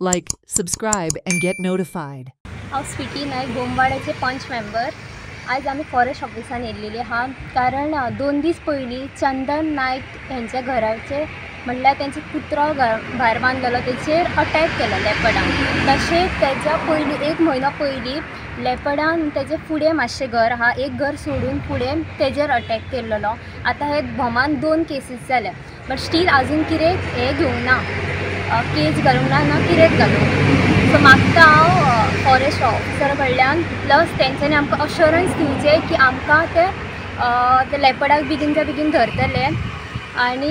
Like, subscribe, and get notified. हांव स्वीटी नायक बोमवाड्याचे पंच member. आज आमी फॉरेस्ट ऑफिसान येयल्लेली आहा कारण 2 दीस पयलीं चंदन नायक हेंच्या घराचे म्हणल्यार तेंचो कुत्रो भायर बांदलेलो तेचेर अटॅक केलो लेपर्डान। तशेंच तेच्या पयलीं 1 म्हयनो पयलीं लेपर्डान तेजे फुडें मातशें घर आहा एक घर सोडून फुडें तेजेर अटॅक केल्लो। आतां हे भोमान 2 केसीस जाल्या बट स्टील आजून कितें हे घेवंक ना केस घालूंक ना कितेंच घालूंक। सो मागता हांव फॉरेस्ट ऑफिसर कडल्यान प्लस तेंच्यांनी आमकां अश्योरन्स दिवचे की आमकां ते लेपर्डाक बेगीनच्या बेगीन धरतले आनी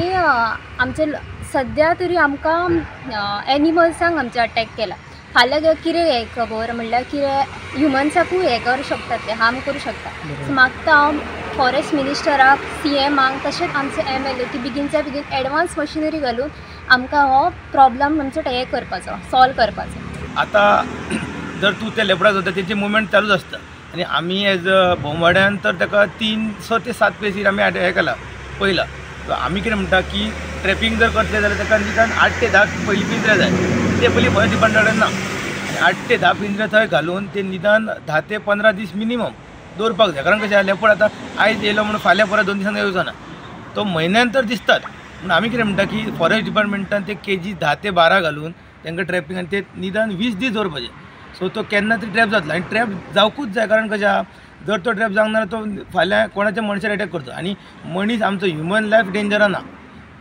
आमचे सद्या तरी आमकां एनिमल्सांक आमचे अटॅक केला। फाल्यां कितें हें खबर म्हणल्यार कितें ह्युमन्साकूय हें करूं शकतात ते हार्म करूं शकता। सो मागता हांव फॉरेस्ट मिनिस्टराक CMाक तशेंच आमचे MLA की बेगीनच्या बेगीन एडवान्स मशिनरी घालून आमकां हो प्रॉब्लम आमचो हे करपाचो सॉल्व करपाचो। आता जर तू त्या लेपर्डाक जाता तेची मुवमेंट चालूच आसता आनी आमी एज बोमवाड्यान तर ताका 6 ते 7 प्लेसीर आमी हें केला पयला। सो आमी कितें म्हणटा की ट्रॅपिंग जर करतले जाल्यार ताका निदान 8 ते 10 पयलीं पिंजरे जाय ते पयलीं फॉरेस्ट डिपार्टमेंटान ना। 8 ते 10 पिंजरे थंय घालून ते निदान 10 ते 15 दीस मिनिमम दवरपाक जाय कारण कशें लेपर्ड आतां आयज येयलो म्हणून फाल्यां परत 2 दिसांनी येवचो ना तो म्हयन्यान तर दिसतात। पूण आमी कितें म्हणटा की फॉरेस्ट डिपार्टमेंटान ते केजी 10 ते 12 घालून तांकां ट्रॅपिंग आनी ते निदान 20 दीस दवरपाचे। सो तो केन्ना तरी ट्रॅप जातलो आनी ट्रॅप जावकूच जाय कारण कशें आहा जर तो ट्रॅप जावंक ना तो फाल्यां कोणाच्या मनशार अटॅक करता आनी मनीस आमचो ह्युमन लायफ डेंजरान ना।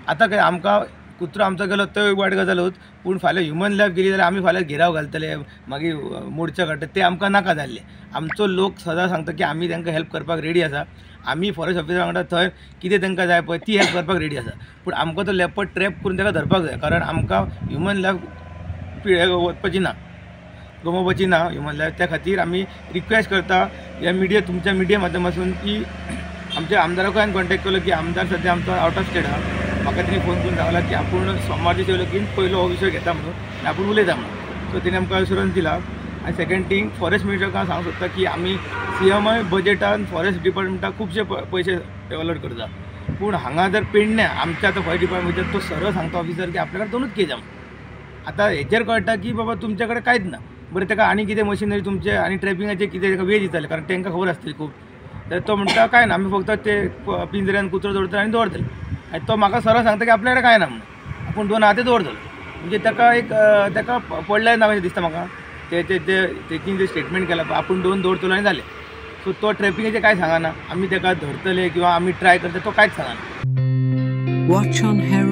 आतां काय आमकां कुत्रो आमचो गेलो तो वायट गजालूच पूण फाल्यां ह्युमन लायफ गेली जाल्यार आमी फाल्यां घेराव घालतले मागीर मोर्चा काडटले ते आमकां नाका जाल्ले। आमचो लोक सदां सांगता की आमी तांकां हेल्प करपाक रेडी आसा। आमी फॉरेस्ट ऑफिसरा वांगडा थंय कितें तांकां जाय पळय ती हेल्प करपाक रेडी आसा पूण आमकां तो लेपर्ड ट्रॅप करून ताका धरपाक जाय कारण आमकां ह्युमन लायफ वचपाची ना गमोवपाची ना ह्युमन लायफ। त्या खातीर आमी रिक्वेस्ट करता ह्या मिडिया तुमच्या मिडिया माध्यमातून की आमच्या आमदाराकूय हांवें कॉन्टॅक्ट केलो की आमदार सद्या आमचो आउट ऑफ स्टेट आहा म्हाका तेणी फोन करून सांगला की आपूण सोमार दीस येयलो की पयलो हो विशय घेता म्हणून आनी आपूण उलयता म्हणून। सो तेणी आमकां एश्युरन्स दिला। आनी सेकंड थिंग फॉरेस्ट मिनिस्टराक हांव सांगूंक सोदता की आमी CMय बजेटान फॉरेस्ट डिपार्टमेंटाक खुबशे पयशे अलॉट करता पूण हांगा जर पेडण्या आमच्या आतां फॉरेस्ट डिपार्टमेंटान तो सरळ सांगता ऑफिसर की आपल्या कडेन 2च केज आहा। आतां हेचेर कळटा की बाबा तुमच्या कडेन कांयच ना बरें ताका आनी कितें मशिनरी तुमचे आनी ट्रॅपिंगाचे कितें ताका वेळ दिताले कारण तांकां खबर आसतली खूब तर तो म्हणटा काय ना आमी फक्त ते पिंजऱ्यान कुत्रो दवरतले आनी दवरतले आनी तो म्हाका सरळ सांगता की आपल्या कडेन काय ना म्हणून आपूण 2 हाती दवरतलो म्हणजे ताका एक ताका पडलें ना अशें दिसता म्हाका तेची जे स्टेटमेंट केला आपूण 2 दवरतलो आनी जालें। सो तो ट्रॅपिंगाचें कांय सांगना आमी ताका धरतले किंवा आमी ट्राय करतले तो कांयच सांगना। Watch on Harry.